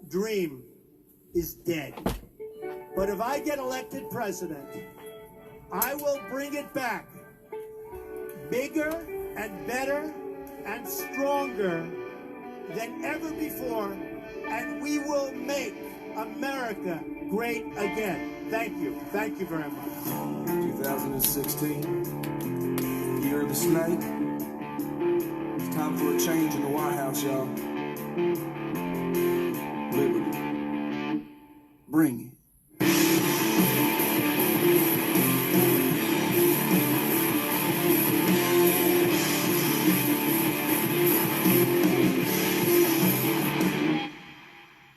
dream is dead. But if I get elected president, I will bring it back bigger and better and stronger than ever before, and we will make America great again. Thank you. Thank you very much. 2016, year of the snake. It's time for a change in the White House, y'all. Liberty. Bring it.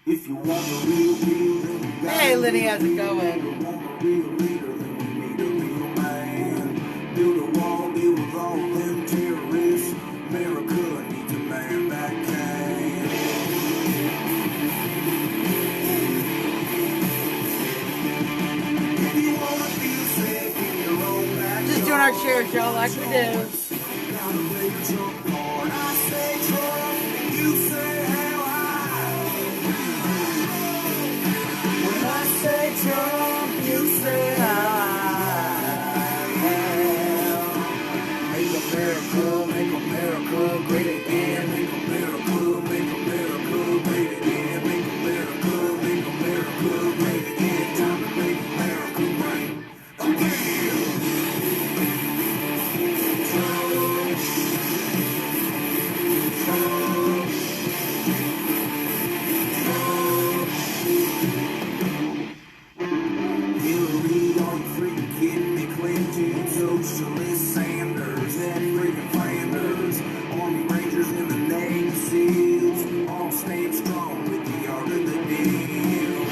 If you want the real deal, then you got Hey, Liddy, how's it going? If you want a real leader, then we need a real man. Build a wall, deal with all them terrorists. America needs a man that can. If you want to feel safe in your own backyard, Just doing our share show like we do. gotta play your trump card. I say Trump, you say hell high. When I say Trump, you say make America great again. Make America great again. Make America great again. Time to make America great again. Hillary, are you freaking kidding me? Clinton, Socialist, Sanders, that freaking Flanders, Army Rangers and the Navy SEALs, all stand strong with the art of the deal.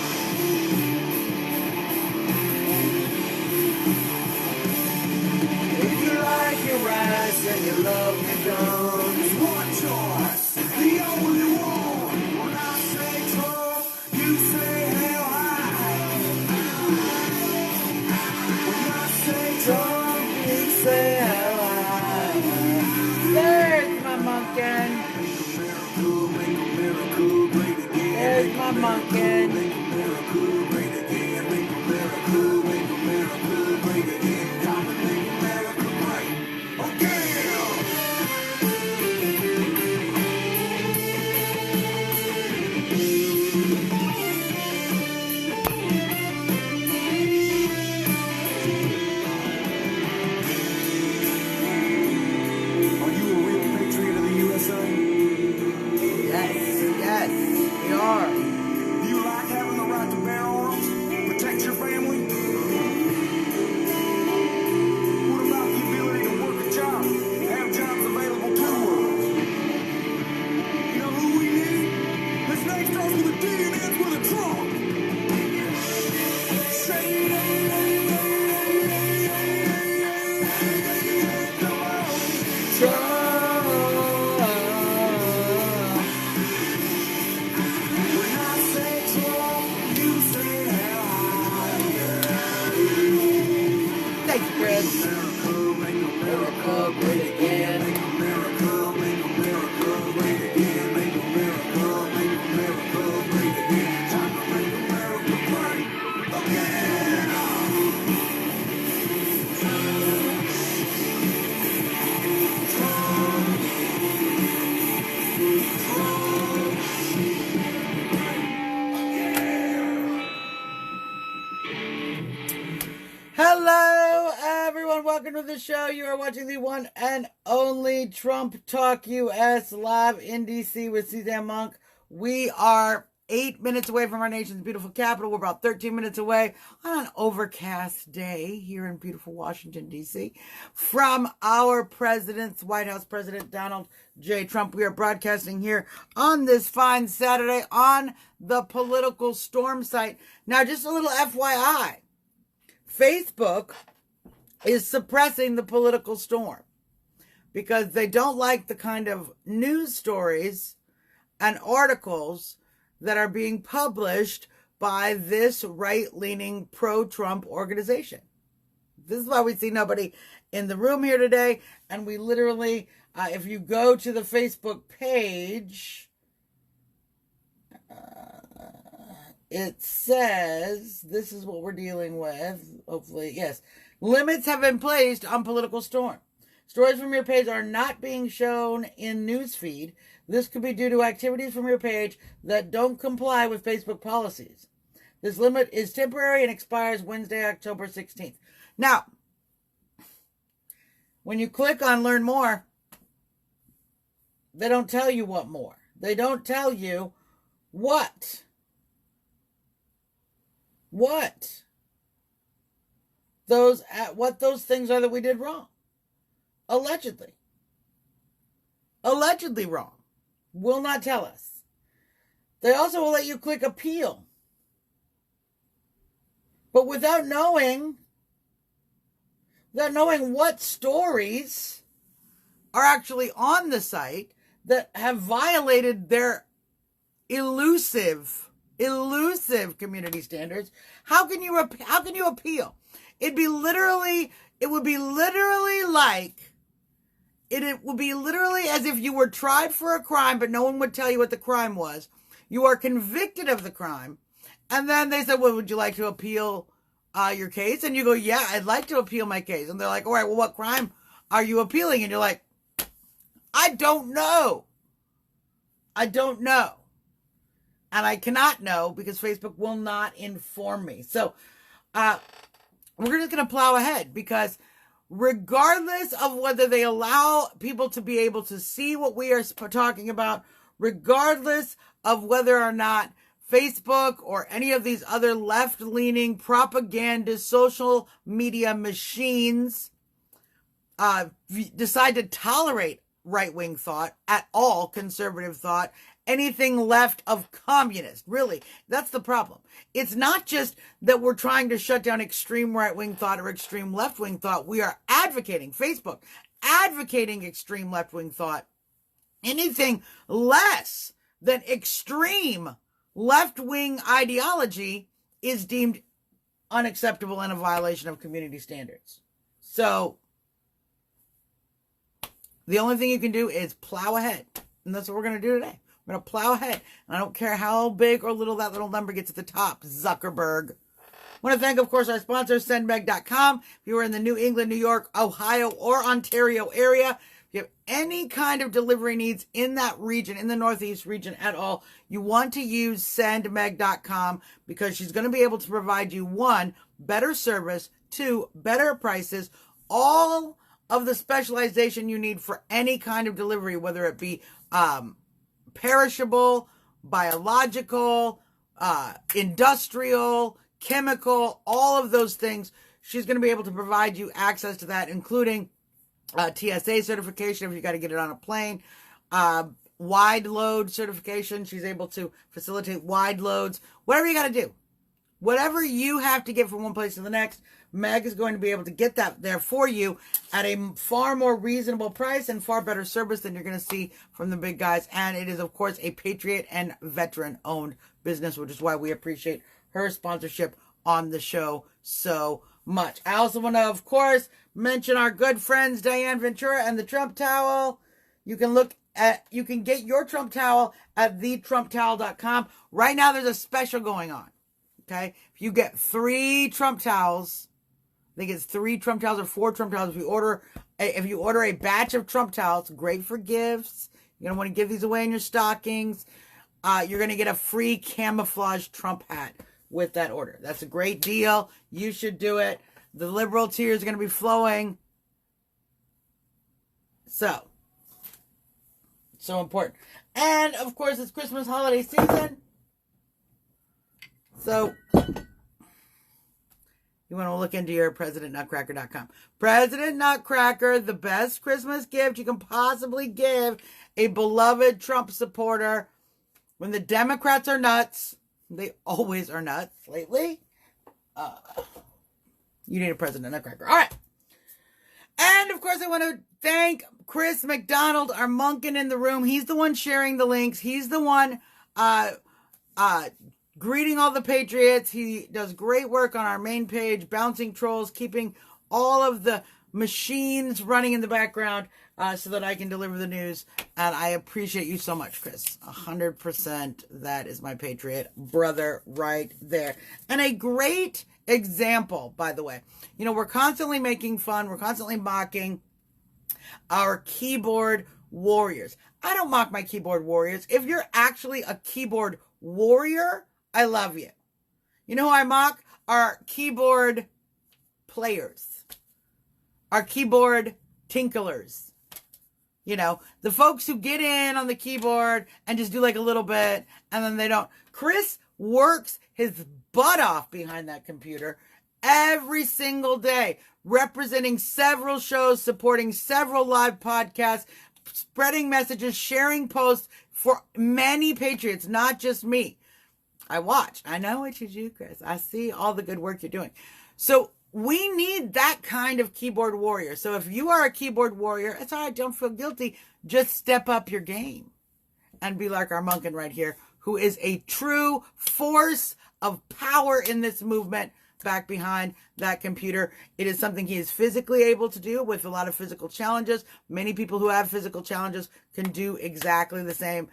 If you like your rice and you love your guns, one choice, the only one. When I say Trump, you say hell high. When I say Trump, you say hell high. There's my munkin. Make America great again. There's my munkin. Make America great again. Make America great again. Time to make America great again. Are you a real patriot of the USA? Yes, we are. Do you like having the right to bear arms? Protect your family? What about the ability to work a job? Have jobs available to us? You know who we need? This name starts with a D and ends with a Trump. Say come on. Trump. When I say Trump, you say hell high. Thanks, Chris. Make America great again. Make America great again. Make America great again. Time to make America great again. Hello, everyone. Welcome to the show. You are watching the one and only Trump Talk US live in DC with Suzzanne Monk. We are 8 minutes away from our nation's beautiful capital. We're about 13 minutes away on an overcast day here in beautiful Washington, D.C. from our president's, White House President Donald J. Trump. We are broadcasting here on this fine Saturday on the Political Storm site. Now, just a little FYI. Facebook is suppressing the political storm because they don't like the kind of news stories and articles that are being published by this right-leaning pro-Trump organization. This is why we see nobody in the room here today. And we literally, if you go to the Facebook page, it says, this is what we're dealing with, hopefully, yes. Limits have been placed on political storm. Stories from your page are not being shown in newsfeed. This could be due to activities from your page that don't comply with Facebook policies. This limit is temporary and expires Wednesday, October 16th. Now, when you click on Learn More, they don't tell you what more. They don't tell you what those things are that we did wrong. Allegedly wrong. Will not tell us. They also will let you click appeal. But without knowing what stories are actually on the site that have violated their elusive community standards, how can you appeal? It would be literally as if you were tried for a crime, but no one would tell you what the crime was. You are convicted of the crime, and then they said, well, would you like to appeal your case? And you go, yeah, I'd like to appeal my case. And they're like, all right, well, what crime are you appealing? And you're like, I don't know. And I cannot know because Facebook will not inform me. So we're just going to plow ahead because regardless of whether they allow people to be able to see what we are talking about, regardless of whether or not Facebook or any of these other left-leaning propaganda social media machines decide to tolerate right-wing thought at all, conservative thought, anything left of communist. Really, that's the problem. It's not just that we're trying to shut down extreme right-wing thought or extreme left-wing thought. We are advocating, Facebook, advocating extreme left-wing thought. Anything less than extreme left-wing ideology is deemed unacceptable and a violation of community standards. So the only thing you can do is plow ahead. And that's what we're going to do today. We're going to plow ahead. And I don't care how big or little that little number gets at the top, Zuckerberg. I want to thank, of course, our sponsor, SendMeg.com. If you are in the New England, New York, Ohio, or Ontario area, if you have any kind of delivery needs in that region, in the Northeast region at all, you want to use SendMeg.com because she's going to be able to provide you, 1, better service, 2, better prices, all of the specialization you need for any kind of delivery, whether it be perishable, biological, industrial, chemical, all of those things. She's going to be able to provide you access to that, including TSA certification if you got to get it on a plane, wide load certification. She's able to facilitate wide loads, whatever you got to do. Whatever you have to get from one place to the next, Meg is going to be able to get that there for you at a far more reasonable price and far better service than you're going to see from the big guys. And it is, of course, a patriot and veteran-owned business, which is why we appreciate her sponsorship on the show so much. I also want to, of course, mention our good friends Diane Ventura and the Trump Towel. You can get your Trump Towel at thetrumptowel.com. Right now, there's a special going on. Okay, if you get 3 Trump towels, I think it's 3 Trump towels or 4 Trump towels. If you order a batch of Trump towels, great for gifts. You're gonna want to give these away in your stockings. You're gonna get a free camouflage Trump hat with that order. That's a great deal. You should do it. The liberal tears are gonna be flowing. So important. And of course, it's Christmas holiday season. So, you want to look into your PresidentNutcracker.com. President Nutcracker, the best Christmas gift you can possibly give a beloved Trump supporter. When the Democrats are nuts, they always are nuts lately, you need a President Nutcracker. All right. And, of course, I want to thank Chris McDonald, our Monkin in the room. He's the one sharing the links. He's the one greeting all the patriots. He does great work on our main page, bouncing trolls, keeping all of the machines running in the background. so that I can deliver the news. And I appreciate you so much, Chris. 100%. That is my patriot brother right there. And a great example, by the way. You know, we're constantly making fun. We're constantly mocking our keyboard warriors. I don't mock my keyboard warriors. If you're actually a keyboard warrior, I love you. You know who I mock? Our keyboard players. Our keyboard tinklers. You know, the folks who get in on the keyboard and just do like a little bit and then they don't. Chris works his butt off behind that computer every single day, representing several shows, supporting several live podcasts, spreading messages, sharing posts for many patriots, not just me. I watch. I know what you do, Chris. I see all the good work you're doing. So we need that kind of keyboard warrior. So if you are a keyboard warrior, it's all right. Don't feel guilty. Just step up your game and be like our Monkin right here, who is a true force of power in this movement back behind that computer. It is something he is physically able to do with a lot of physical challenges. Many people who have physical challenges can do exactly the same.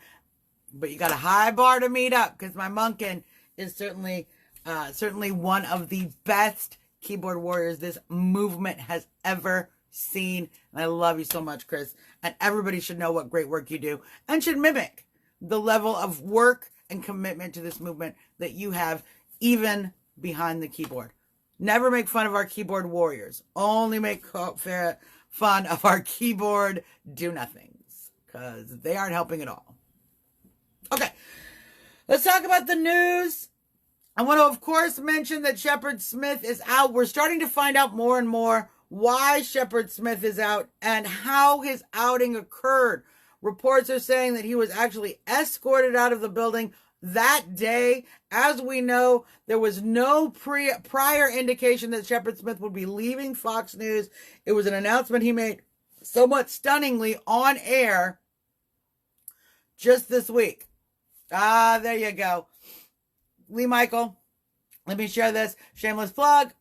But you got a high bar to meet up because my Monkin is certainly one of the best keyboard warriors this movement has ever seen. And I love you so much, Chris. And everybody should know what great work you do and should mimic the level of work and commitment to this movement that you have, even behind the keyboard. Never make fun of our keyboard warriors. Only make fun of our keyboard do-nothings, because they aren't helping at all. Okay, let's talk about the news. I want to, of course, mention that Shepard Smith is out. We're starting to find out more and more why Shepard Smith is out and how his outing occurred. Reports are saying that he was actually escorted out of the building that day. As we know, there was no prior indication that Shepard Smith would be leaving Fox News. It was an announcement he made somewhat stunningly on air just this week. There you go. Lee Michael, let me share this. Shameless plug.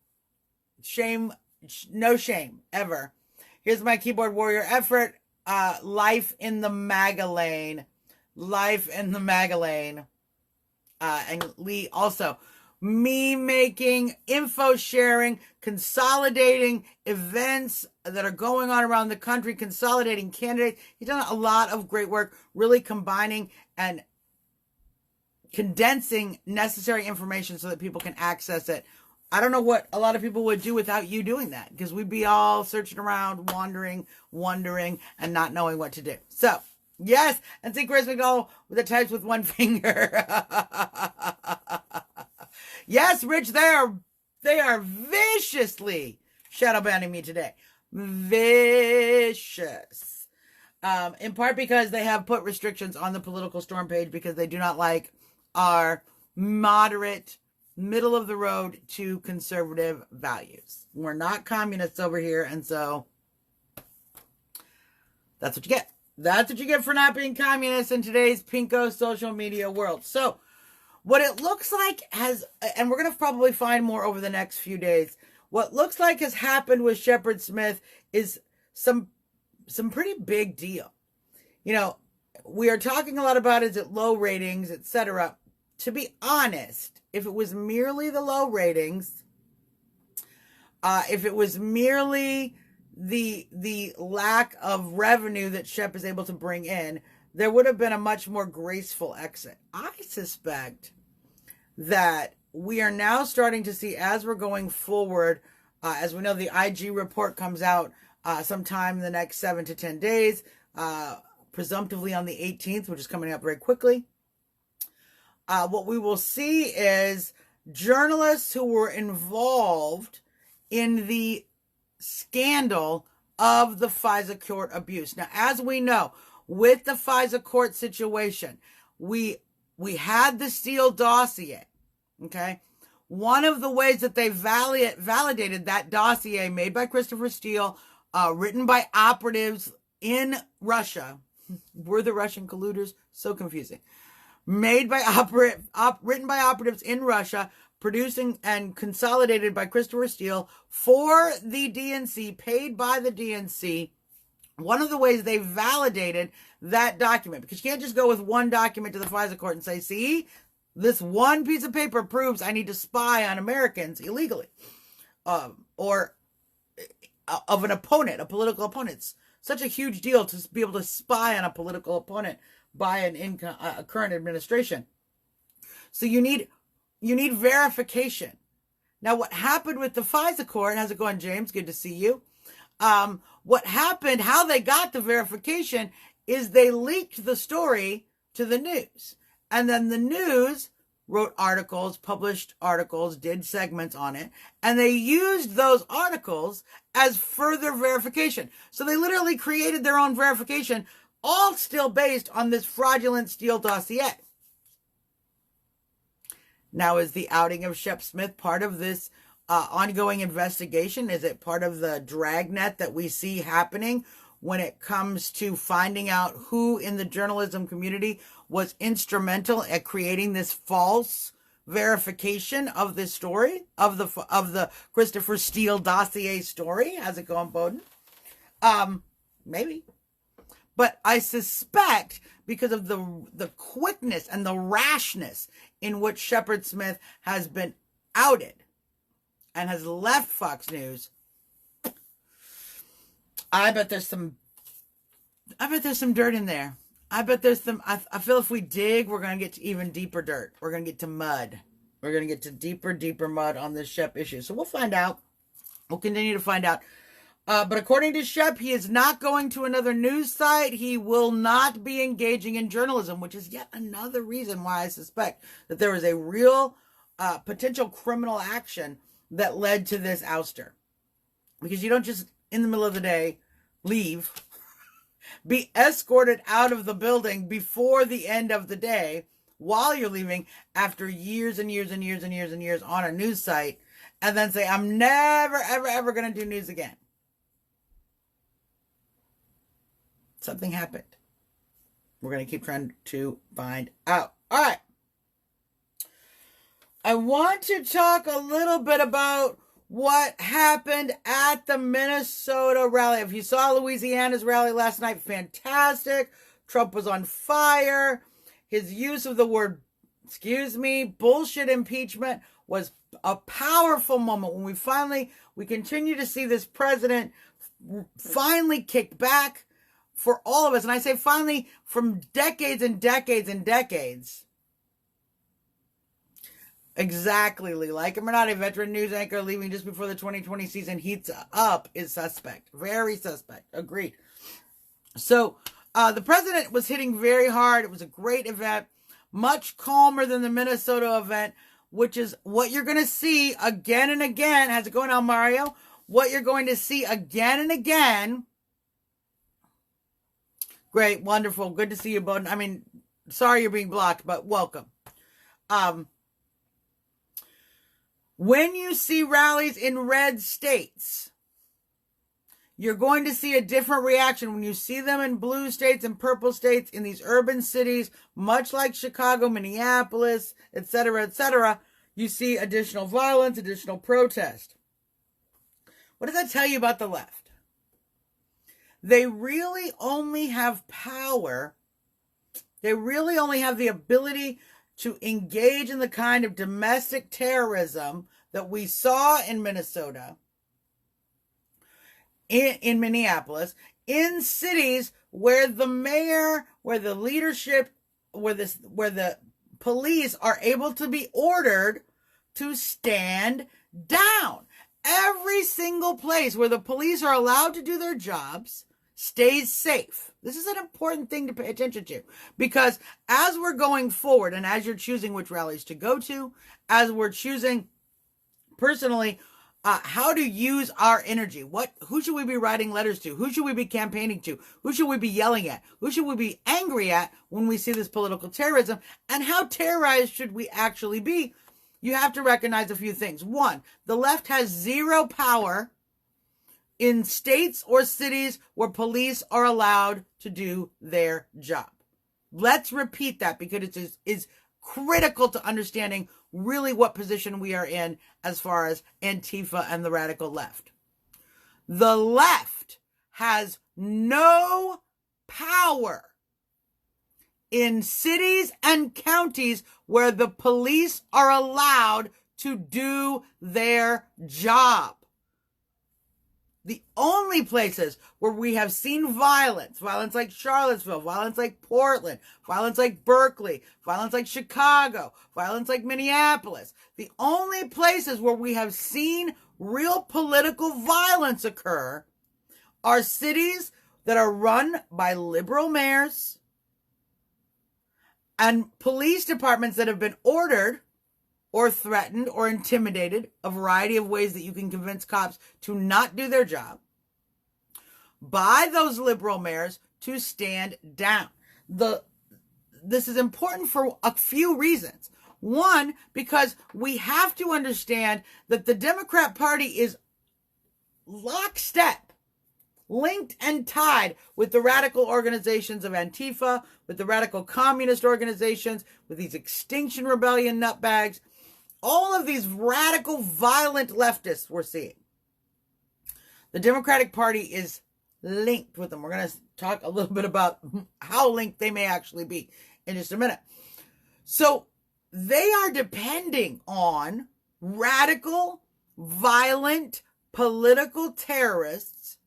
No shame, ever. Here's my keyboard warrior effort. Life in the MAGA lane. Life in the MAGA lane. And Lee also. Me making, info sharing, consolidating events that are going on around the country, consolidating candidates. He's done a lot of great work, really combining and condensing necessary information so that people can access it. I don't know what a lot of people would do without you doing that, because we'd be all searching around, wondering, and not knowing what to do. So, yes, and see Chris McDonald with the types with one finger. Yes, Rich, they are viciously shadow banning me today. Vicious. In part because they have put restrictions on the Political Storm page because they do not like our moderate, middle of the road to conservative values. We're not communists over here, and so that's what you get. That's what you get for not being communists in today's pinko social media world. So what it looks like has, and we're going to probably find more over the next few days, what looks like has happened with Shepard Smith is some pretty big deal. You know, we are talking a lot about is it low ratings, etc. To be honest, if it was merely the low ratings, if it was merely the lack of revenue that Shep is able to bring in, there would have been a much more graceful exit. I suspect that we are now starting to see, as we're going forward, as we know, the IG report comes out sometime in the next 7 to 10 days, presumptively on the 18th, which is coming up very quickly. What we will see is journalists who were involved in the scandal of the FISA court abuse. Now, as we know, with the FISA court situation, we had the Steele dossier, okay? One of the ways that they validated that dossier made by Christopher Steele, written by operatives in Russia, were the Russian colluders? So confusing. Written by operatives in Russia, producing and consolidated by Christopher Steele for the DNC, paid by the DNC, one of the ways they validated that document, because you can't just go with one document to the FISA court and say, see, this one piece of paper proves I need to spy on Americans illegally, or of an opponent, a political opponent. It's such a huge deal to be able to spy on a political opponent by a current administration. So you need verification. Now, what happened with the FISA court? How's it going, James? Good to see you. What happened? How they got the verification is they leaked the story to the news, and then the news wrote articles, published articles, did segments on it, and they used those articles as further verification. So they literally created their own verification, all still based on this fraudulent Steele dossier. Now, is the outing of Shep Smith part of this ongoing investigation? Is it part of the dragnet that we see happening when it comes to finding out who in the journalism community was instrumental at creating this false verification of this story, of the Christopher Steele dossier story? How's it going, Bowden? Maybe. But I suspect because of the quickness and the rashness in which Shepard Smith has been outed and has left Fox News, I bet there's some dirt in there. I feel if we dig, we're going to get to even deeper dirt. We're going to get to mud. We're going to get to deeper mud on this Shep issue. So we'll find out. We'll continue to find out. But according to Shep, he is not going to another news site. He will not be engaging in journalism, which is yet another reason why I suspect that there was a real potential criminal action that led to this ouster. Because you don't just, in the middle of the day, leave, be escorted out of the building before the end of the day while you're leaving after years and years and years and years and years on a news site, and then say, I'm never, ever, ever going to do news again. Something happened. We're going to keep trying to find out. All right. I want to talk a little bit about what happened at the Minnesota rally. If you saw Louisiana's rally last night, fantastic. Trump was on fire. His use of the word, bullshit impeachment was a powerful moment when we continue to see this president finally kick back for all of us. And I say finally, from decades and decades and decades. Exactly, Lee. Like him or not, a veteran news anchor leaving just before the 2020 season heats up is suspect. Very suspect. Agreed. So, the president was hitting very hard. It was a great event. Much calmer than the Minnesota event, which is what you're going to see again and again. How's it going on, Mario? What you're going to see again and again. Great, wonderful. Good to see you, Bowden. I mean, sorry you're being blocked, but welcome. When you see rallies in red states, you're going to see a different reaction. When you see them in blue states and purple states in these urban cities, much like Chicago, Minneapolis, etc., you see additional violence, additional protest. What does that tell you about the left? They really only have power. They really only have the ability to engage in the kind of domestic terrorism that we saw in Minnesota, in Minneapolis, in cities where the mayor, where the leadership, where the police are able to be ordered to stand down. Every single place where the police are allowed to do their jobs stays safe. This is an important thing to pay attention to, because as we're going forward and as you're choosing which rallies to go to, as we're choosing personally how to use our energy, who should we be writing letters to? Who should we be campaigning to? Who should we be yelling at? Who should we be angry at when we see this political terrorism? And how terrorized should we actually be? You have to recognize a few things. One, the left has zero power in states or cities where police are allowed to do their job. Let's repeat that, because it is critical to understanding really what position we are in as far as Antifa and the radical left. The left has no power in cities and counties where the police are allowed to do their job. The only places where we have seen violence like Charlottesville, violence like Portland, violence like Berkeley, violence like Chicago, violence like Minneapolis, the only places where we have seen real political violence occur are cities that are run by liberal mayors and police departments that have been ordered or threatened or intimidated, a variety of ways that you can convince cops to not do their job, by those liberal mayors to stand down. This is important for a few reasons. One, because we have to understand that the Democrat Party is lockstep, linked and tied with the radical organizations of Antifa, with the radical communist organizations, with these Extinction Rebellion nutbags, all of these radical, violent leftists we're seeing. The Democratic Party is linked with them. We're going to talk a little bit about how linked they may actually be in just a minute. So they are depending on radical, violent, political terrorists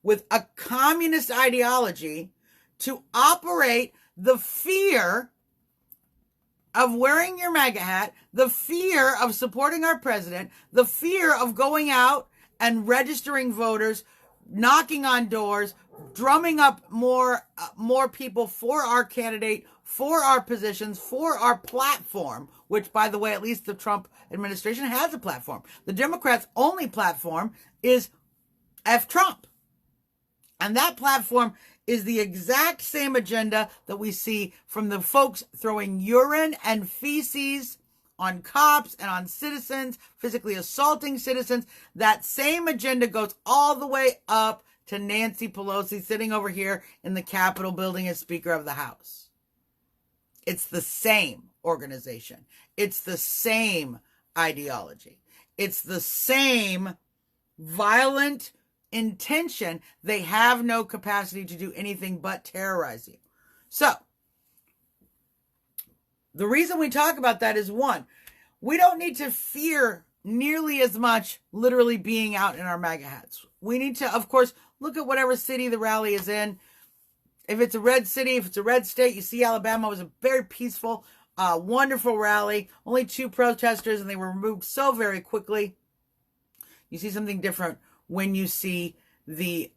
with a communist ideology to operate the fear of wearing your MAGA hat, the fear of supporting our president, the fear of going out and registering voters, knocking on doors, drumming up more people for our candidate, for our positions, for our platform, which, by the way, at least the Trump administration has a platform. The Democrats' only platform is F Trump. And that platform is the exact same agenda that we see from the folks throwing urine and feces on cops and on citizens, physically assaulting citizens. That same agenda goes all the way up to Nancy Pelosi sitting over here in the Capitol building as Speaker of the House. It's the same organization. It's the same ideology. It's the same violent intention. They have no capacity to do anything but terrorize you. So, the reason we talk about that is, one, we don't need to fear nearly as much literally being out in our MAGA hats. We need to, of course, look at whatever city the rally is in. If it's a red city, if it's a red state, you see Alabama was a very peaceful, wonderful rally. Only 2 protesters, and they were removed so very quickly. You see something different when you see the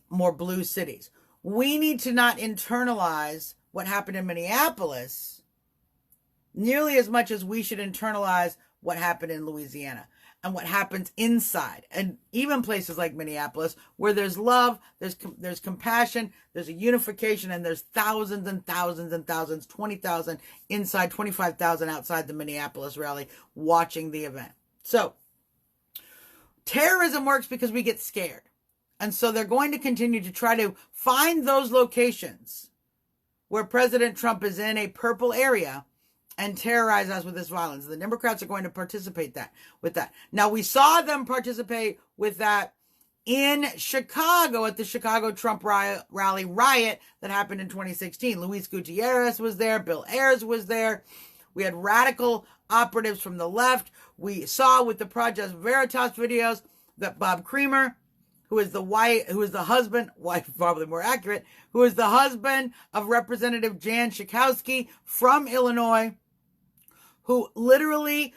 more blue cities. We need to not internalize what happened in Minneapolis nearly as much as we should internalize what happened in Louisiana and what happens inside. And even places like Minneapolis, where there's love, there's compassion, there's a unification, and there's thousands and thousands and thousands, 20,000 inside, 25,000 outside the Minneapolis rally watching the event. So, terrorism works because we get scared. And so they're going to continue to try to find those locations where President Trump is in a purple area and terrorize us with this violence. The Democrats are going to participate with that. Now, we saw them participate with that in Chicago at the Chicago Trump rally riot that happened in 2016. Luis Gutierrez was there. Bill Ayers was there. We had radical operatives from the left. We saw with the Project Veritas videos that Bob Creamer, who is the husband of Representative Jan Schakowsky from Illinois, who literally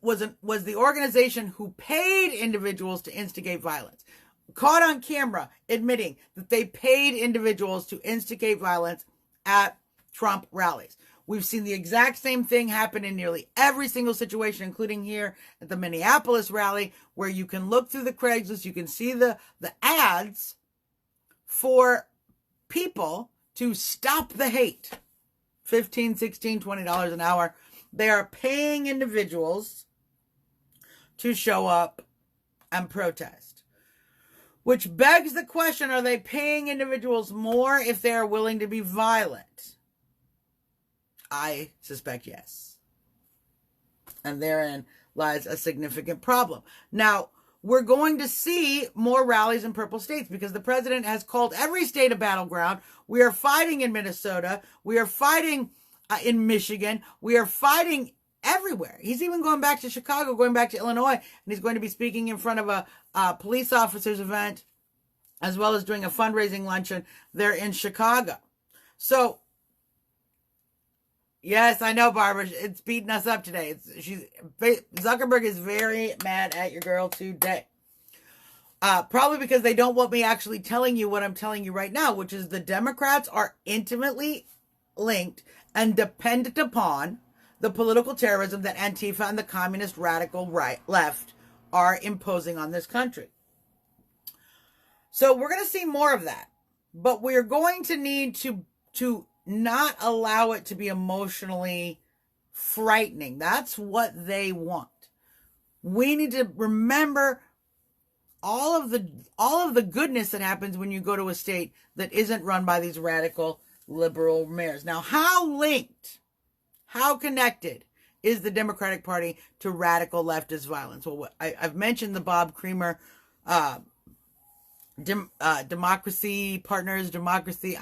was the organization who paid individuals to instigate violence, caught on camera admitting that they paid individuals to instigate violence at Trump rallies. We've seen the exact same thing happen in nearly every single situation, including here at the Minneapolis rally, where you can look through the Craigslist, you can see the ads for people to stop the hate. $15, $16, $20 an hour. They are paying individuals to show up and protest. Which begs the question, are they paying individuals more if they are willing to be violent? I suspect yes. And therein lies a significant problem. Now, we're going to see more rallies in purple states because the president has called every state a battleground. We are fighting in Minnesota. We are fighting in Michigan. We are fighting everywhere. He's even going back to Chicago, going back to Illinois, and he's going to be speaking in front of a police officers event, as well as doing a fundraising luncheon there in Chicago. So, yes, I know, Barbara. It's beating us up today. Zuckerberg is very mad at your girl today. Probably because they don't want me actually telling you what I'm telling you right now, which is the Democrats are intimately linked and dependent upon the political terrorism that Antifa and the communist radical left are imposing on this country. So we're going to see more of that. But we're going to need to not allow it to be emotionally frightening. That's what they want. We need to remember all of the goodness that happens when you go to a state that isn't run by these radical liberal mayors. Now, how linked, how connected is the Democratic Party to radical leftist violence? Well, I've mentioned the Bob Creamer democracy partners, democracy.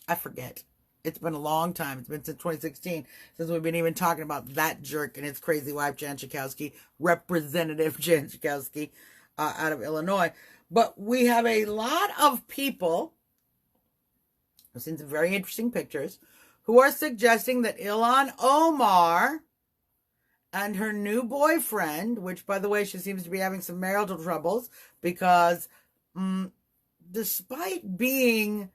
I forget. It's been a long time. It's been since 2016 since we've been even talking about that jerk and his crazy wife, Jan Schakowsky, Representative Jan Schakowsky out of Illinois. But we have a lot of people, I've seen some very interesting pictures, who are suggesting that Ilhan Omar and her new boyfriend, which, by the way, she seems to be having some marital troubles because despite being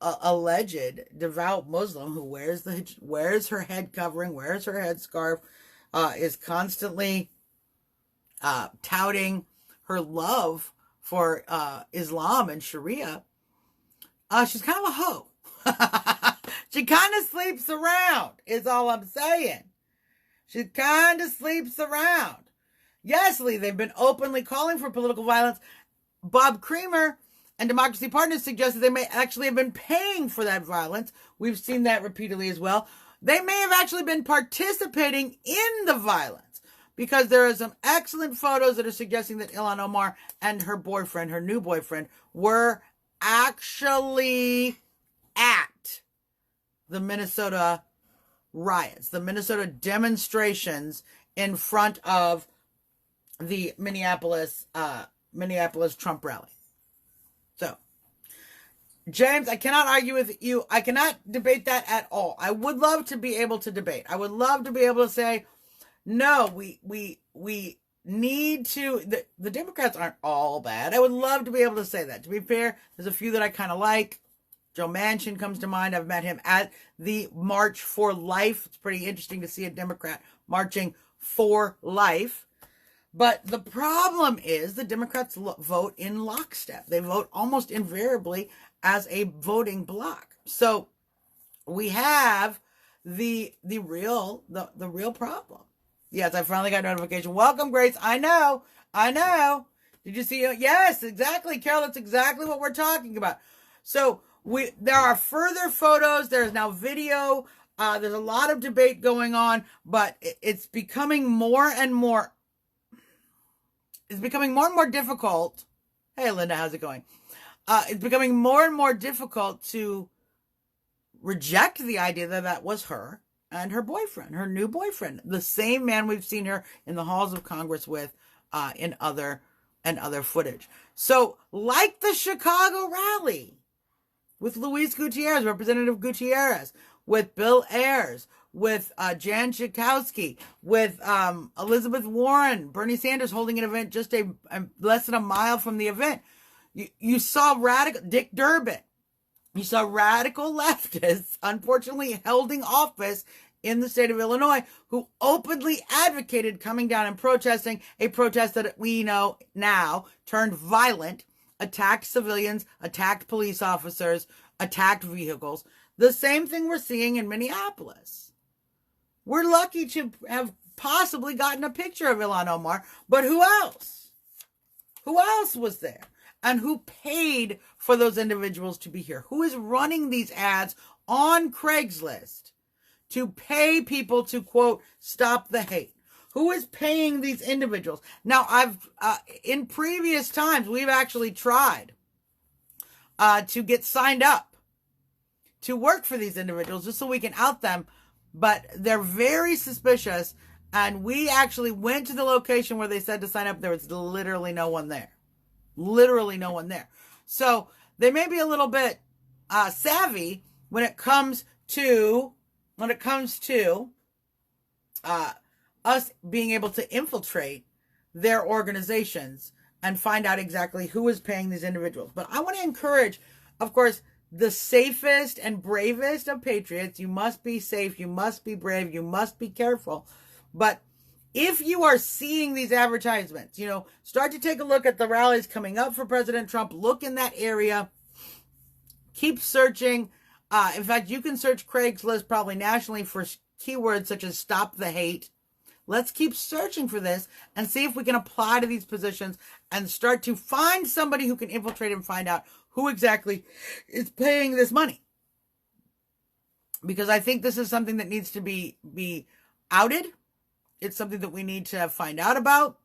alleged devout Muslim who wears her head covering, wears her headscarf, is constantly touting her love for Islam and Sharia, she's kind of a hoe. She kind of sleeps around, is all I'm saying. She kind of sleeps around. Yes, Lee, they've been openly calling for political violence. Bob Creamer and Democracy Partners suggested they may actually have been paying for that violence. We've seen that repeatedly as well. They may have actually been participating in the violence because there are some excellent photos that are suggesting that Ilhan Omar and her boyfriend, her new boyfriend, were actually at the Minnesota riots, the Minnesota demonstrations in front of the Minneapolis Trump rally. So, James, I cannot argue with you. I cannot debate that at all. I would love to be able to debate. I would love to be able to say, no, we need to, the Democrats aren't all bad. I would love to be able to say that. To be fair, there's a few that I kind of like. Joe Manchin comes to mind. I've met him at the March for Life. It's pretty interesting to see a Democrat marching for life. But the problem is the Democrats vote in lockstep. They vote almost invariably as a voting bloc. So we have the real problem. Yes, I finally got notification. Welcome, Grace. I know. Did you see it? Yes, exactly, Carol. That's exactly what we're talking about. So there are further photos. There's now video. There's a lot of debate going on, but it's becoming more and more. It's becoming more and more difficult. Hey, Linda, how's it going? It's becoming more and more difficult to reject the idea that that was her and her boyfriend, her new boyfriend, the same man we've seen her in the halls of Congress with in other footage. So, like the Chicago rally with Luis Gutierrez, Representative Gutierrez, with Bill Ayers, with Jan Schakowsky, with Elizabeth Warren, Bernie Sanders holding an event just less than a mile from the event. You saw Dick Durbin. You saw radical leftists, unfortunately holding office in the state of Illinois, who openly advocated coming down and protesting, a protest that we know now turned violent, attacked civilians, attacked police officers, attacked vehicles. The same thing we're seeing in Minneapolis. We're lucky to have possibly gotten a picture of Ilhan Omar, but who else? Who else was there? And who paid for those individuals to be here? Who is running these ads on Craigslist to pay people to, quote, stop the hate? Who is paying these individuals? Now, in previous times, we've actually tried to get signed up to work for these individuals just so we can out them, but they're very suspicious, and we actually went to the location where they said to sign up. There was literally no one there. Literally no one there. So they may be a little bit savvy when it comes to us being able to infiltrate their organizations and find out exactly who is paying these individuals. But I want to encourage, of course, the safest and bravest of patriots. You must be safe. You must be brave. You must be careful. But if you are seeing these advertisements, start to take a look at the rallies coming up for President Trump. Look in that area. Keep searching. In fact, you can search Craigslist probably nationally for keywords such as stop the hate. Let's keep searching for this and see if we can apply to these positions and start to find somebody who can infiltrate and find out who exactly is paying this money. Because I think this is something that needs to be outed. It's something that we need to find out about.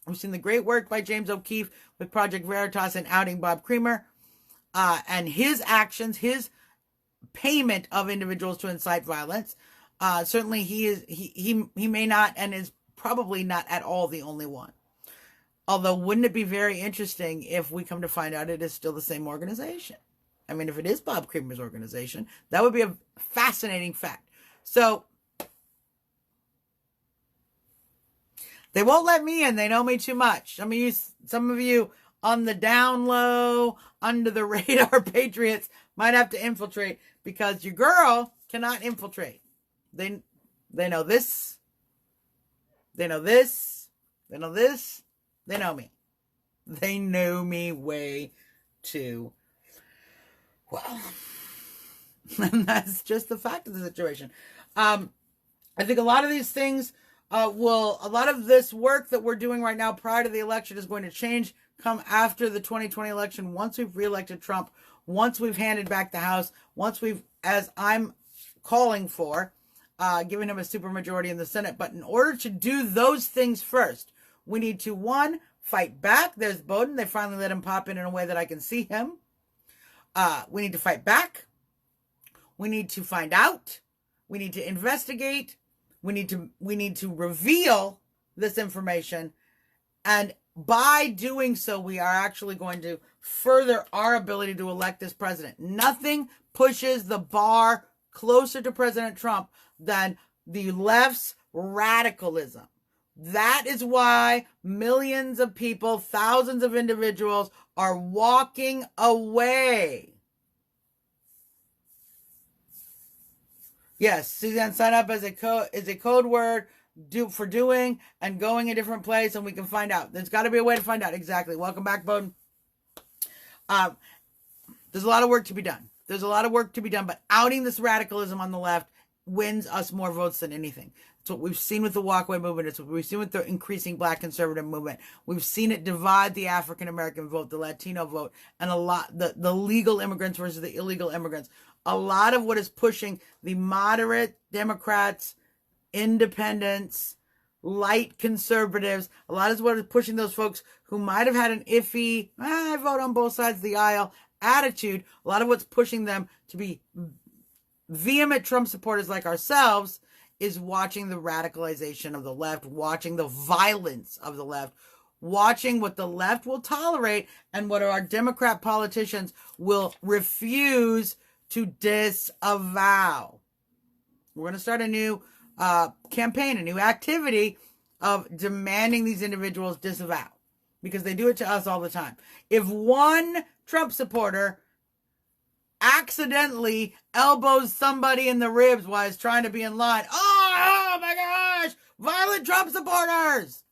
We've seen the great work by James O'Keefe with Project Veritas and outing Bob Creamer and his actions, his payment of individuals to incite violence. Certainly he may not, and is probably not at all the only one. Although, wouldn't it be very interesting if we come to find out it is still the same organization? I mean, if it is Bob Creamer's organization, that would be a fascinating fact. So, they won't let me in. They know me too much. Some of you on the down low, under the radar patriots might have to infiltrate because your girl cannot infiltrate. They know this. They know this. They know this. They know me. They know me way too well. And that's just the fact of the situation. I think a lot of these things a lot of this work that we're doing right now prior to the election is going to change come after the 2020 election. Once we've reelected Trump, once we've handed back the House, once we've, as I'm calling for, giving him a supermajority in the Senate. But in order to do those things first, we need to, one, fight back. There's Bowden. They finally let him pop in a way that I can see him. We need to fight back. We need to find out. We need to investigate. We need to reveal this information. And by doing so, we are actually going to further our ability to elect this president. Nothing pushes the bar closer to President Trump than the left's radicalism. That is why millions of people, thousands of individuals are walking away. Yes, Suzzanne, sign up as a code word for doing and going a different place, and we can find out. There's got to be a way to find out. Exactly. Welcome back, Bowden. There's a lot of work to be done. But outing this radicalism on the left wins us more votes than anything. It's what we've seen with the walkaway movement. It's what we've seen with the increasing black conservative movement. We've seen it divide the African American vote, the Latino vote, and the legal immigrants versus the illegal immigrants. A lot of what is pushing the moderate Democrats, independents, light conservatives, a lot of what is pushing those folks who might have had an iffy, I vote on both sides of the aisle attitude. A lot of what's pushing them to be vehement Trump supporters like ourselves is watching the radicalization of the left, watching the violence of the left, watching what the left will tolerate and what our Democrat politicians will refuse to disavow. We're going to start a new campaign, a new activity of demanding these individuals disavow, because they do it to us all the time. If one Trump supporter accidentally elbows somebody in the ribs while he's trying to be in line, oh my gosh, violent Trump supporters!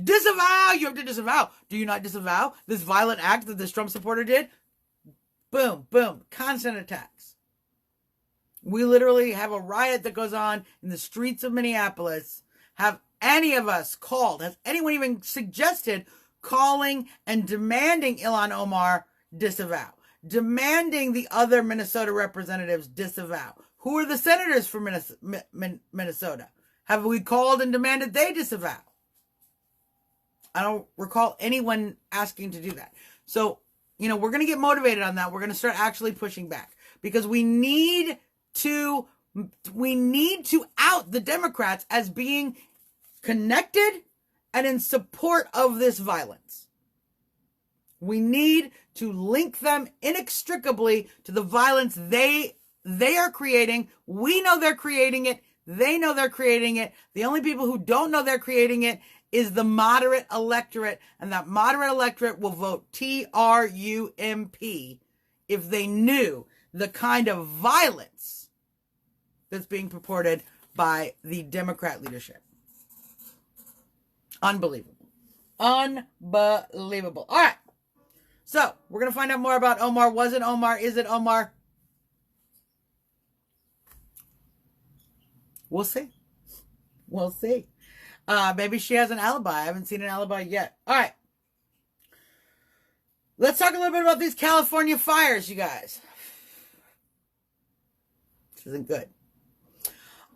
Disavow! You have to disavow. Do you not disavow this violent act that this Trump supporter did? Boom, boom, constant attacks. We literally have a riot that goes on in the streets of Minneapolis. Have any of us called? Has anyone even suggested calling and demanding Ilhan Omar disavow? Demanding the other Minnesota representatives disavow? Who are the senators for Minnesota? have we called and demanded they disavow? I don't recall anyone asking to do that. So, we're going to get motivated on that. We're going to start actually pushing back because we need to out the Democrats as being connected and in support of this violence. We need to link them inextricably to the violence they are creating. We know they're creating it. They know they're creating it. The only people who don't know they're creating it is the moderate electorate, and that moderate electorate will vote TRUMP if they knew the kind of violence that's being purported by the Democrat leadership. Unbelievable. Unbelievable. All right. So, we're going to find out more about Omar. Was it Omar? Is it Omar? We'll see. We'll see. Maybe she has an alibi. I haven't seen an alibi yet. All right. Let's talk a little bit about these California fires, you guys. This isn't good.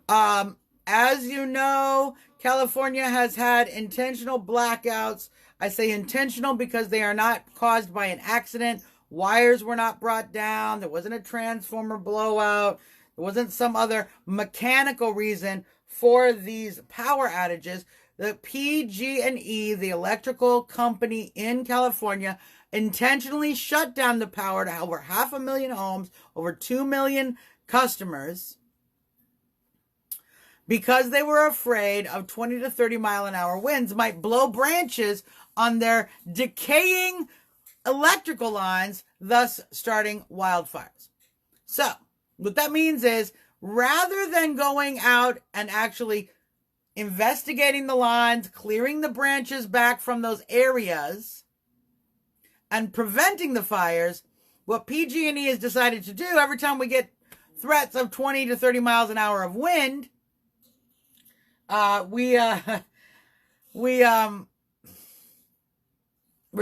As you know, California has had intentional blackouts. I say intentional because they are not caused by an accident. Wires were not brought down. There wasn't a transformer blowout. There wasn't some other mechanical reason for these power outages. The PG&E, the electrical company in California, intentionally shut down the power to over 500,000 homes, over 2 million customers, because they were afraid of 20 to 30 mile an hour winds might blow branches on their decaying electrical lines, thus starting wildfires. So, what that means is, rather than going out and actually investigating the lines, clearing the branches back from those areas, and preventing the fires, what PG&E has decided to do every time we get threats of 20 to 30 miles an hour of wind, we're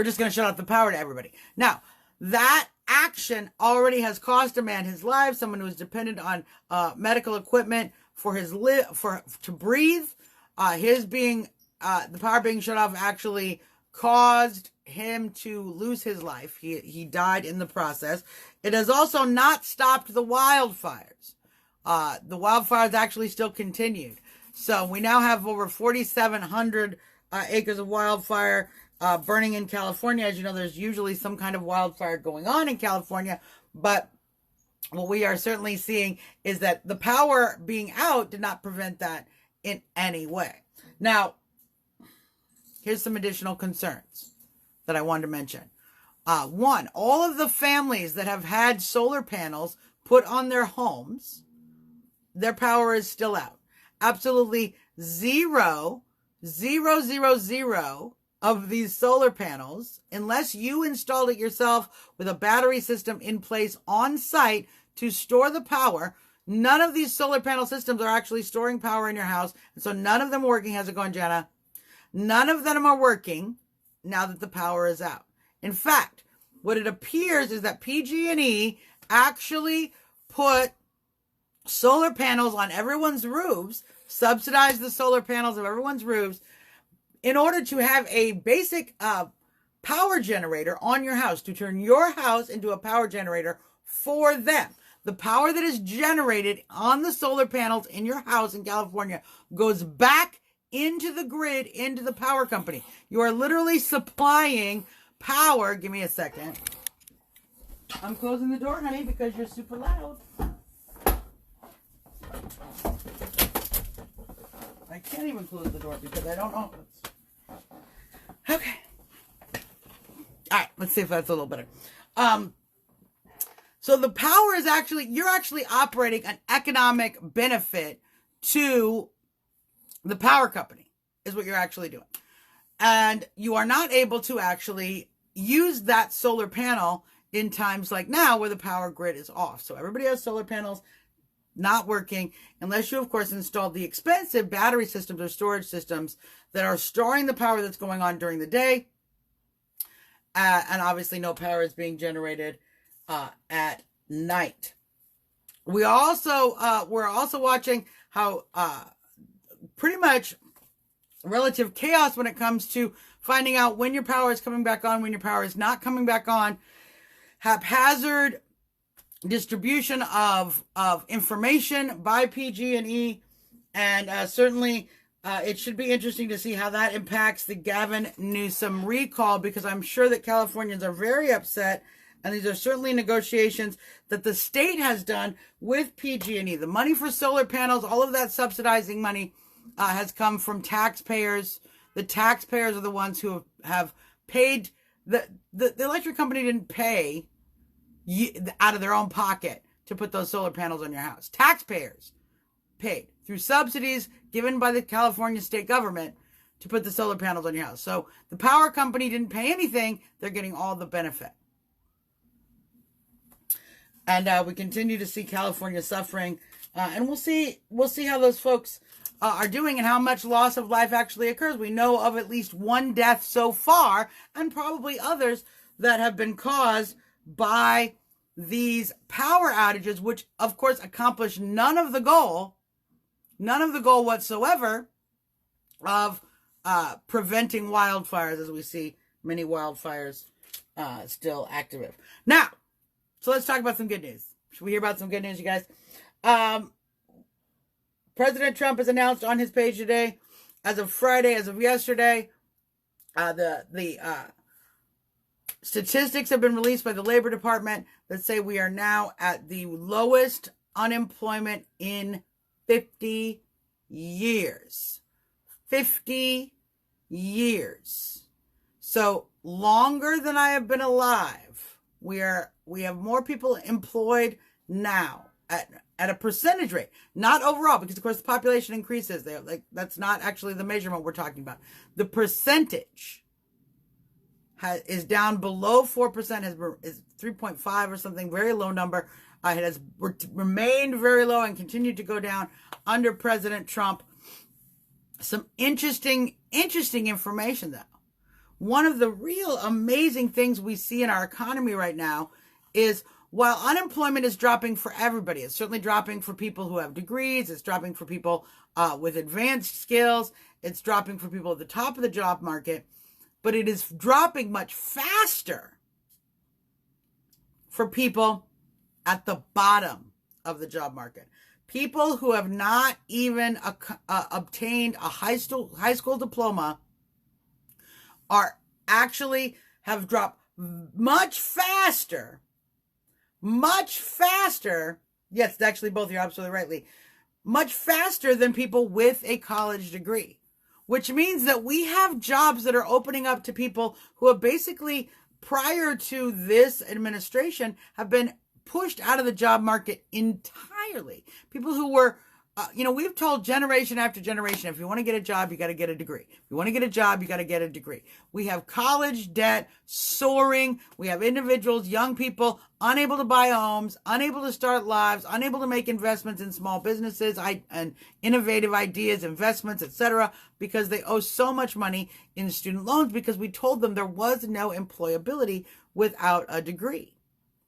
just going to shut off the power to everybody. Now, that action already has cost a man his life, someone who is dependent on medical equipment for his to breathe. The power being shut off actually caused him to lose his life. He died in the process. It has also not stopped the wildfires. The wildfires actually still continued. So we now have over 4,700 acres of wildfire burning in California. As you know, there's usually some kind of wildfire going on in California, but what we are certainly seeing is that the power being out did not prevent that in any way. Now, here's some additional concerns that I wanted to mention. One, all of the families that have had solar panels put on their homes, their power is still out. Absolutely zero of these solar panels, unless you installed it yourself with a battery system in place on site to store the power. None of these solar panel systems are actually storing power in your house. And so none of them are working. How's it going, Jenna? None of them are working now that the power is out. In fact, what it appears is that PG&E actually put solar panels on everyone's roofs, subsidized the solar panels of everyone's roofs, in order to have a basic power generator on your house, to turn your house into a power generator for them. The power that is generated on the solar panels in your house in California goes back into the grid, into the power company. You are literally supplying power. Give me a second. I'm closing the door, honey, because you're super loud. I can't even close the door because I don't know. Okay. All right, let's see if that's a little better. So the power is actually, you're actually operating an economic benefit to the power company, is what you're actually doing. And you are not able to actually use that solar panel in times like now where the power grid is off. So everybody has solar panels not working unless you, of course, installed the expensive battery systems or storage systems that are storing the power that's going on during the day. And obviously no power is being generated at night. We're also watching how pretty much relative chaos when it comes to finding out when your power is coming back on, when your power is not coming back on, haphazard distribution of information by PG&E, and certainly it should be interesting to see how that impacts the Gavin Newsom recall, because I'm sure that Californians are very upset, and these are certainly negotiations that the state has done with PG&E. The money for solar panels, all of that subsidizing money has come from taxpayers. The taxpayers are the ones who have paid. The electric company didn't pay out of their own pocket to put those solar panels on your house. Taxpayers paid through subsidies given by the California state government to put the solar panels on your house. So the power company didn't pay anything. They're getting all the benefit. And we continue to see California suffering. And we'll see how those folks are doing and how much loss of life actually occurs. We know of at least one death so far, and probably others that have been caused by these power outages, which of course accomplish none of the goal whatsoever of preventing wildfires, as we see many wildfires still active. Now, so let's talk about some good news. Should we hear about some good news, you guys? President Trump has announced on his page today, as of Friday, as of yesterday, the statistics have been released by the Labor Department that say we are now at the lowest unemployment in 50 years. 50 years. So longer than I have been alive, we have more people employed now at a percentage rate, not overall, because of course the population increases. That's not actually the measurement we're talking about. The percentage is down below 4%, is 3.5 or something, very low number. It has remained very low and continued to go down under President Trump. Some interesting information, though. One of the real amazing things we see in our economy right now is, while unemployment is dropping for everybody, it's certainly dropping for people who have degrees, it's dropping for people with advanced skills, it's dropping for people at the top of the job market, but it is dropping much faster for people at the bottom of the job market. People who have not even obtained a high school diploma are actually have dropped much faster. Yes, actually both, you're absolutely right, Lee. Much faster than people with a college degree, which means that we have jobs that are opening up to people who have basically, prior to this administration, have been pushed out of the job market entirely. People who were, we've told generation after generation, if you want to get a job, you got to get a degree. If you want to get a job, you got to get a degree. We have college debt soaring. We have individuals, young people, unable to buy homes, unable to start lives, unable to make investments in small businesses and innovative ideas, investments, etc., because they owe so much money in student loans because we told them there was no employability without a degree.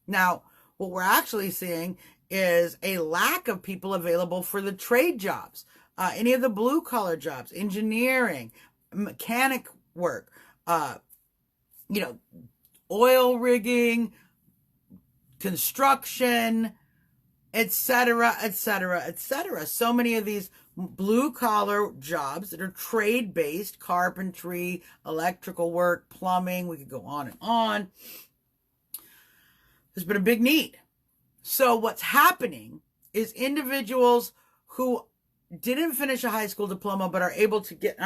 Now, what we're actually seeing is a lack of people available for the trade jobs, any of the blue collar jobs, engineering, mechanic work, oil rigging, construction, etc., etc., etc. So many of these blue collar jobs that are trade based, carpentry, electrical work, plumbing, we could go on and on. There's been a big need. So what's happening is individuals who didn't finish a high school diploma but are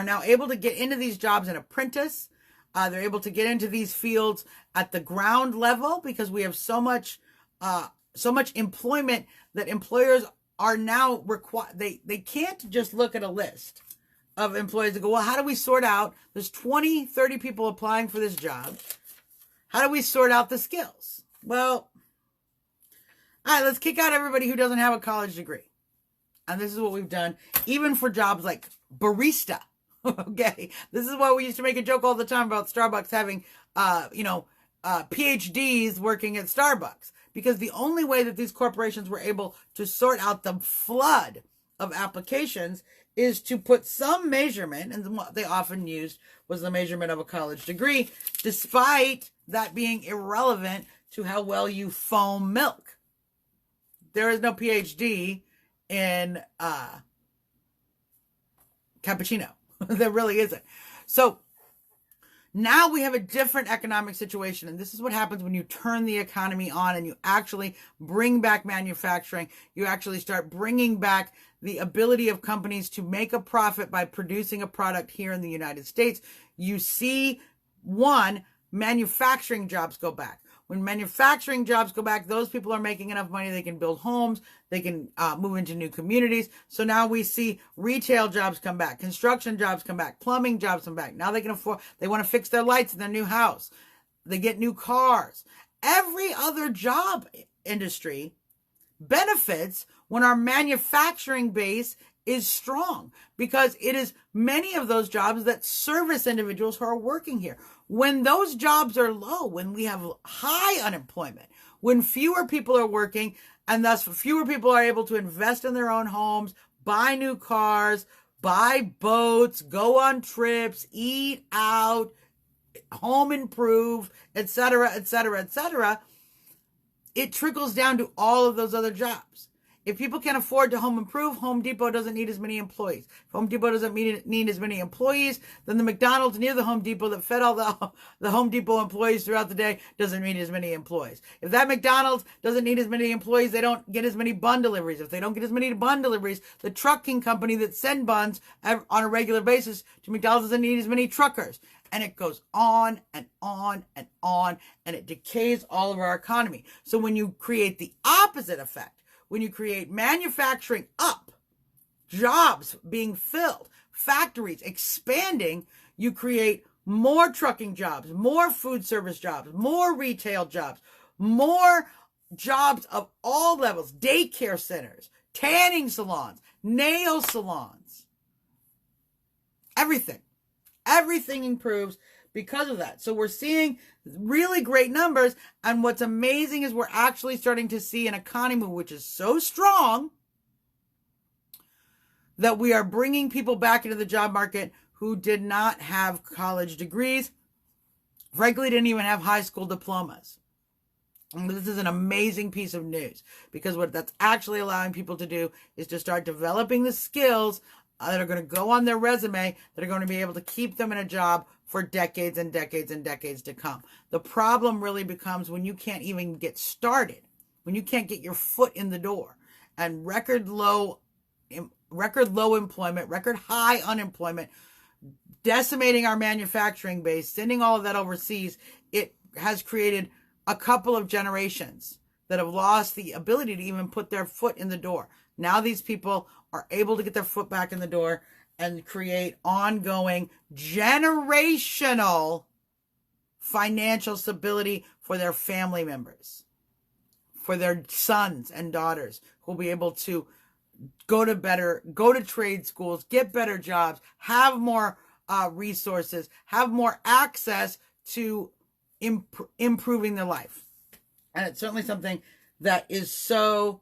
now able to get into these jobs and apprentice. They're able to get into these fields at the ground level because we have so much employment that employers are now required. They can't just look at a list of employees and go, well, how do we sort out? There's 20, 30 people applying for this job. How do we sort out the skills? Well, all right, let's kick out everybody who doesn't have a college degree. And this is what we've done, even for jobs like barista. Okay, this is why we used to make a joke all the time about Starbucks having, PhDs working at Starbucks. Because the only way that these corporations were able to sort out the flood of applications is to put some measurement, and what they often used was the measurement of a college degree, despite that being irrelevant to how well you foam milk. There is no PhD in cappuccino. There really isn't. So now we have a different economic situation, and this is what happens when you turn the economy on and you actually bring back manufacturing. You actually start bringing back the ability of companies to make a profit by producing a product here in the United States. You see, one, manufacturing jobs go back. When manufacturing jobs go back, those people are making enough money, they can build homes, they can move into new communities. So now we see retail jobs come back, construction jobs come back, plumbing jobs come back. Now they can afford, they want to fix their lights in their new house. They get new cars. Every other job industry benefits when our manufacturing base is strong, because it is many of those jobs that service individuals who are working here. When those jobs are low, when we have high unemployment, when fewer people are working, and thus fewer people are able to invest in their own homes, buy new cars, buy boats, go on trips, eat out, home improve, etc., etc., etc., it trickles down to all of those other jobs. If people can't afford to home improve, Home Depot doesn't need as many employees. If Home Depot doesn't need as many employees, then the McDonald's near the Home Depot that fed all the Home Depot employees throughout the day doesn't need as many employees. If that McDonald's doesn't need as many employees, they don't get as many bun deliveries. If they don't get as many bun deliveries, the trucking company that send buns on a regular basis to McDonald's doesn't need as many truckers. And it goes on and on and on, and it decays all of our economy. So when you create the opposite effect, when you create manufacturing up, jobs being filled, factories expanding, you create more trucking jobs, more food service jobs, more retail jobs, more jobs of all levels, daycare centers, tanning salons, nail salons, everything. Everything improves because of that. So we're seeing really great numbers. And what's amazing is we're actually starting to see an economy which is so strong that we are bringing people back into the job market who did not have college degrees, frankly, didn't even have high school diplomas. And this is an amazing piece of news, because what that's actually allowing people to do is to start developing the skills that are going to go on their resume, that are going to be able to keep them in a job for decades and decades and decades to come. The problem really becomes when you can't even get started, when you can't get your foot in the door, and record low employment, record high unemployment, decimating our manufacturing base, sending all of that overseas. It has created a couple of generations that have lost the ability to even put their foot in the door. Now these people are able to get their foot back in the door and create ongoing generational financial stability for their family members, for their sons and daughters, who will be able to go to trade schools, get better jobs, have more resources, have more access to improving their life. And it's certainly something that is so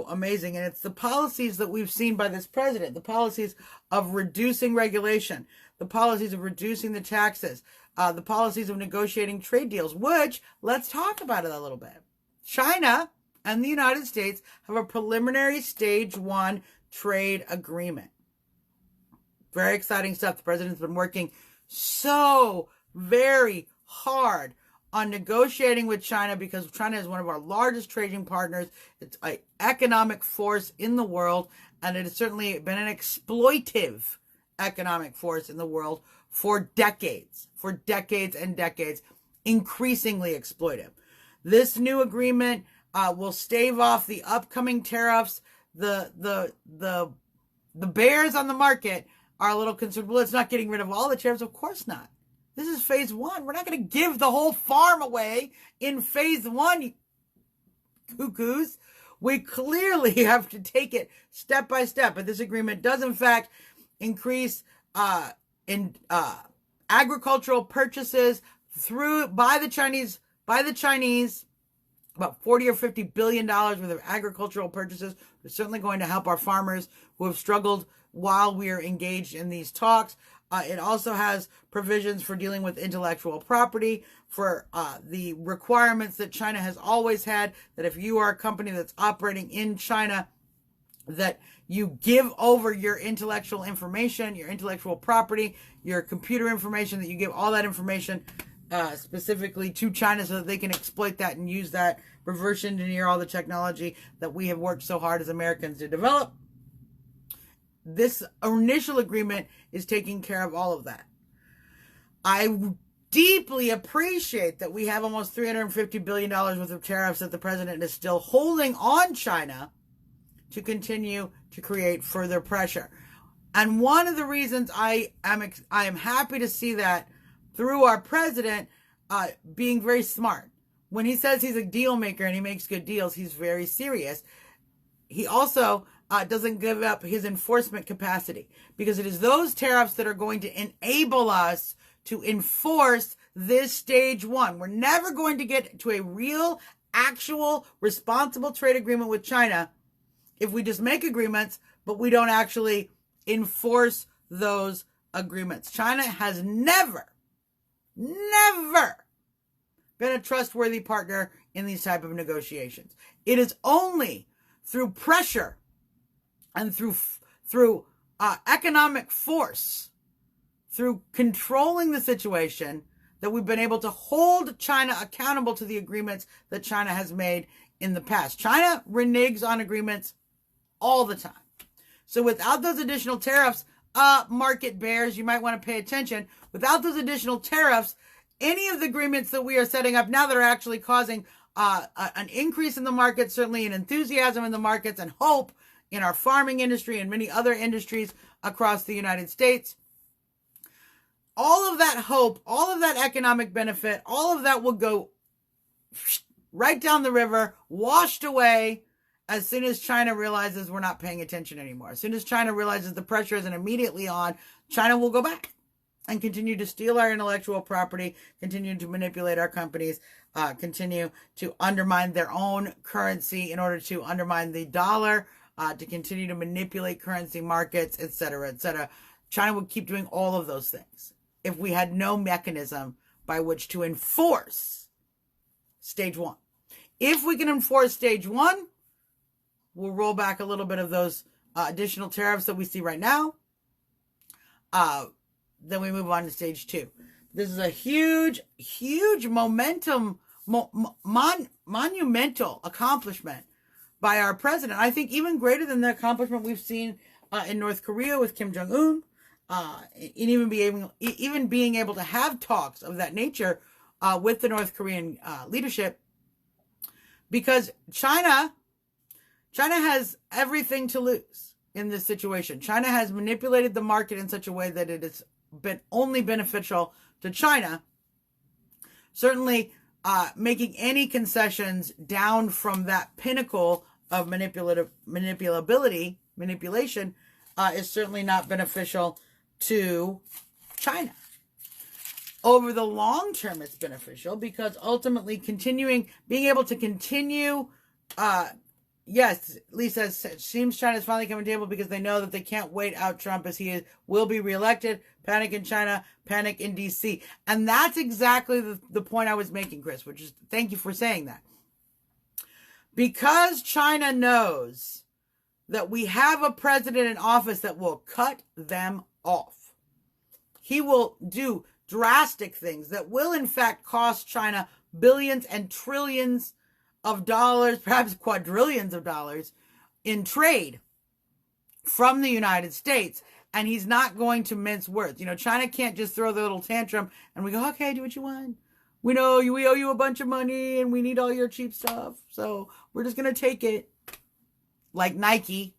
amazing. And it's the policies that we've seen by this president, the policies of reducing regulation, the policies of reducing the taxes, the policies of negotiating trade deals, which, let's talk about it a little bit. China and the United States have a preliminary stage 1 trade agreement. Very exciting stuff. The president's been working so very hard on negotiating with China, because China is one of our largest trading partners. It's an economic force in the world, and it has certainly been an exploitive economic force in the world for decades and decades, increasingly exploitive. This new agreement will stave off the upcoming tariffs. The bears on the market are a little concerned. Well, it's not getting rid of all the tariffs. Of course not. This is phase 1. We're not going to give the whole farm away in phase 1, you cuckoos. We clearly have to take it step by step. But this agreement does, in fact, increase agricultural purchases by the Chinese about 40 or 50 billion dollars worth of agricultural purchases. We're certainly going to help our farmers who have struggled while we are engaged in these talks. It also has provisions for dealing with intellectual property, for the requirements that China has always had, that if you are a company that's operating in China, that you give over your intellectual information, your intellectual property, your computer information, that you give all that information specifically to China so that they can exploit that and use that, reverse engineer all the technology that we have worked so hard as Americans to develop. This initial agreement is taking care of all of that. I deeply appreciate that we have almost $350 billion worth of tariffs that the president is still holding on China to continue to create further pressure. And one of the reasons I am happy to see that through our president being very smart. When he says he's a deal maker and he makes good deals, he's very serious. He also doesn't give up his enforcement capacity, because it is those tariffs that are going to enable us to enforce this stage one. We're never going to get to a real, actual, responsible trade agreement with China if we just make agreements, but we don't actually enforce those agreements. China has never been a trustworthy partner in these type of negotiations. It is only through pressure and through economic force, through controlling the situation, that we've been able to hold China accountable to the agreements that China has made in the past. China reneges on agreements all the time. So without those additional tariffs, market bears, you might want to pay attention. Without those additional tariffs, any of the agreements that we are setting up now that are actually causing an increase in the market, certainly an enthusiasm in the markets and hope in our farming industry and many other industries across the United States, all of that hope, all of that economic benefit, all of that will go right down the river, washed away, as soon as China realizes we're not paying attention anymore. As soon as China realizes the pressure isn't immediately on, China will go back and continue to steal our intellectual property, continue to manipulate our companies, continue to undermine their own currency in order to undermine the dollar, to continue to manipulate currency markets, etc., etc. China would keep doing all of those things if we had no mechanism by which to enforce stage one. If we can enforce stage one, we'll roll back a little bit of those additional tariffs that we see right now. Then we move on to stage two. This is a huge, huge monumental accomplishment by our president. I think even greater than the accomplishment we've seen in North Korea with Kim Jong-un, and even being able to have talks of that nature with the North Korean leadership, because China has everything to lose in this situation. China has manipulated the market in such a way that it has been only beneficial to China. Certainly, making any concessions down from that pinnacle of manipulation is certainly not beneficial to China. Over the long term, it's beneficial because ultimately being able to continue, yes, Lisa says, seems China's finally coming to the table because they know that they can't wait out Trump as he will be reelected. Panic in China, panic in DC. And that's exactly the point I was making, Chris, which is, thank you for saying that. Because China knows that we have a president in office that will cut them off. He will do drastic things that will in fact cost China billions and trillions of dollars, perhaps quadrillions of dollars in trade from the United States. And he's not going to mince words. You know, China can't just throw the little tantrum and we go, okay, do what you want. We know we owe you a bunch of money and we need all your cheap stuff. So we're just going to take it. Like Nike.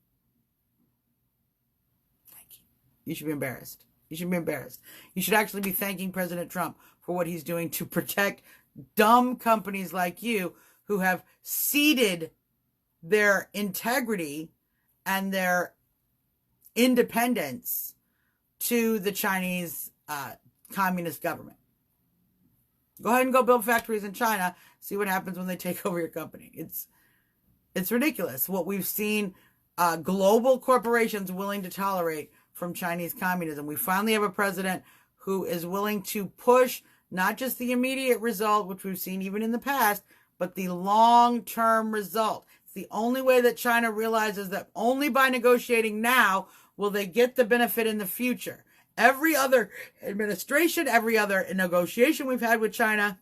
You should be embarrassed. You should be embarrassed. You should actually be thanking President Trump for what he's doing to protect dumb companies like you who have ceded their integrity and their independence to the Chinese communist government. Go ahead and go build factories in China. See what happens when they take over your company. It's ridiculous what we've seen global corporations willing to tolerate from Chinese communism. We finally have a president who is willing to push not just the immediate result, which we've seen even in the past, but the long-term result. It's the only way that China realizes that only by negotiating now will they get the benefit in the future. Every other administration, every other negotiation we've had with China,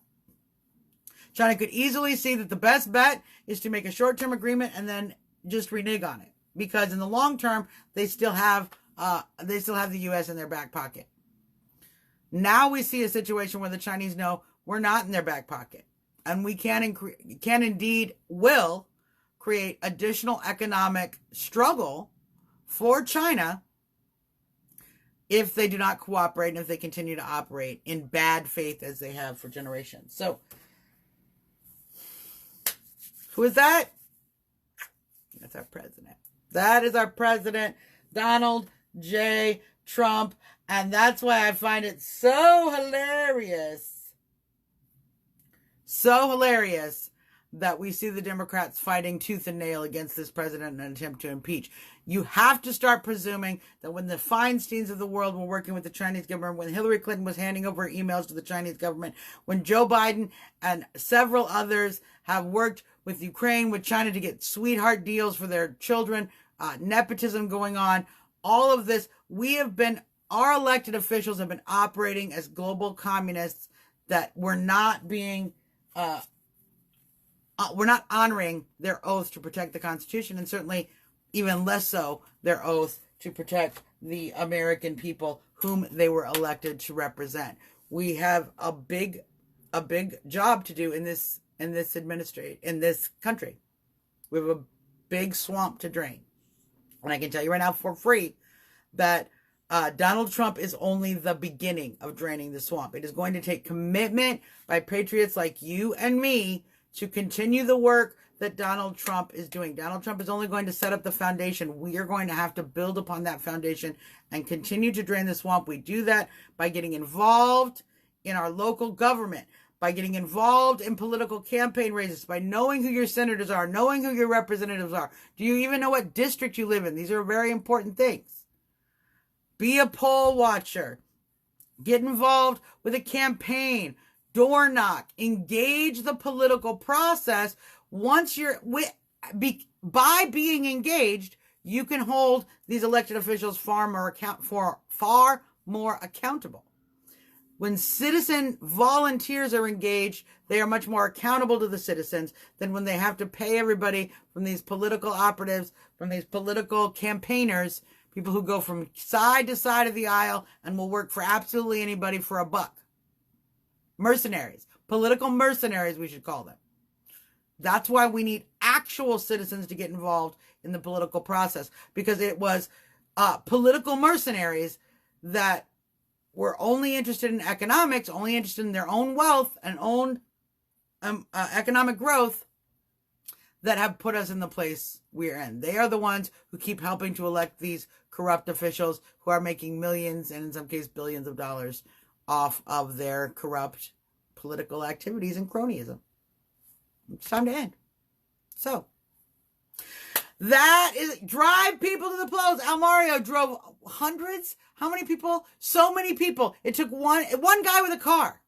China could easily see that the best bet is to make a short-term agreement and then just renege on it. Because in the long term, they still have the U.S. in their back pocket. Now we see a situation where the Chinese know we're not in their back pocket. And we will create additional economic struggle for China if they do not cooperate and if they continue to operate in bad faith as they have for generations. So, who is that? That's our president. That is our president, Donald J. Trump. And that's why I find it so hilarious that we see the Democrats fighting tooth and nail against this president in an attempt to impeach. You have to start presuming that when the Feinsteins of the world were working with the Chinese government, when Hillary Clinton was handing over emails to the Chinese government, when Joe Biden and several others have worked with Ukraine, with China to get sweetheart deals for their children, nepotism going on, all of this, our elected officials have been operating as global communists that were not being, we're not honoring their oath to protect the Constitution, and certainly even less so their oath to protect the American people whom they were elected to represent. We have a big job to do in this country. We have a big swamp to drain. And I can tell you right now for free that Donald Trump is only the beginning of draining the swamp. It is going to take commitment by patriots like you and me to continue the work that Donald Trump is doing. Donald Trump is only going to set up the foundation. We are going to have to build upon that foundation and continue to drain the swamp. We do that by getting involved in our local government, by getting involved in political campaign races, by knowing who your senators are, knowing who your representatives are. Do you even know what district you live in? These are very important things. Be a poll watcher. Get involved with a campaign. Door knock. Engage the political process. Once by being engaged, you can hold these elected officials far more accountable. When citizen volunteers are engaged, they are much more accountable to the citizens than when they have to pay everybody from these political operatives, from these political campaigners, people who go from side to side of the aisle and will work for absolutely anybody for $1. Mercenaries. Political mercenaries, we should call them. That's why we need actual citizens to get involved in the political process, because it was political mercenaries that were only interested in economics, only interested in their own wealth and own economic growth, that have put us in the place we're in. They are the ones who keep helping to elect these corrupt officials who are making millions and in some cases billions of dollars off of their corrupt political activities and cronyism. It's time to end. So, that is, drive people to the polls. Al Mario drove hundreds. How many people? So many people. It took one guy with a car.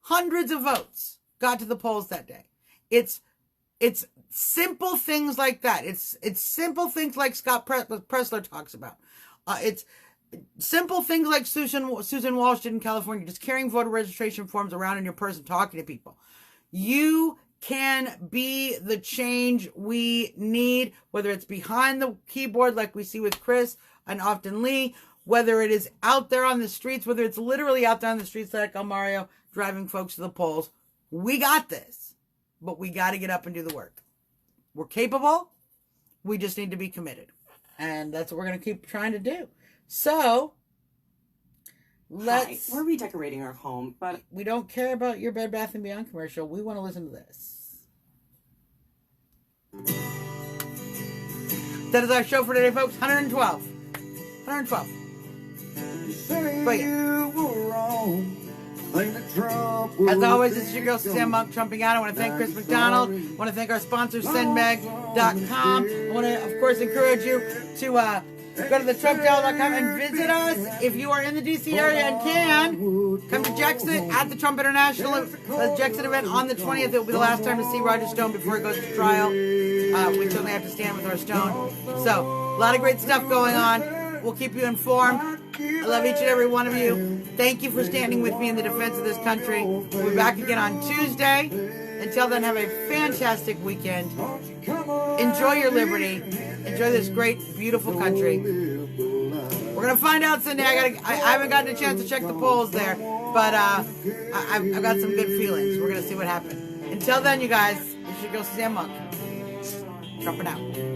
Hundreds of votes got to the polls that day. It's simple things like that. It's simple things like Scott Presler talks about. It's simple things like Susan Walsh did in California, just carrying voter registration forms around in your purse and talking to people. You can be the change we need, whether it's behind the keyboard like we see with Chris and often Lee, whether it is out there on the streets, whether it's literally out there on the streets like El Mario driving folks to the polls. We got this, but we got to get up and do the work. We're capable. We just need to be committed. And that's what we're going to keep trying to do. So, Hi, we're redecorating our home, but we don't care about your Bed Bath & Beyond commercial. We want to listen to this. That is our show for today, folks. 112. 112. Say But yeah. you were wrong, As always, this is your girl, Suzzanne Monk, trumping out. I want to thank Chris McDonald. I want to thank our sponsor, sendmeg.com. I want to, of course, encourage you to go to thetrumptower.com and visit us. If you are in the D.C. area and can, come to Jexit at the Trump International Jexit event on the 20th. It will be the last time to see Roger Stone before he goes to trial. We certainly have to stand with our Stone. So, a lot of great stuff going on. We'll keep you informed. I love each and every one of you. Thank you for standing with me in the defense of this country. We'll be back again on Tuesday. Until then, have a fantastic weekend. Enjoy your liberty. Enjoy this great, beautiful country. We're going to find out Sunday. I haven't gotten a chance to check the polls there, but I've got some good feelings. We're going to see what happens. Until then, you guys, this is your girl, Suzzanne Monk. Trumping out.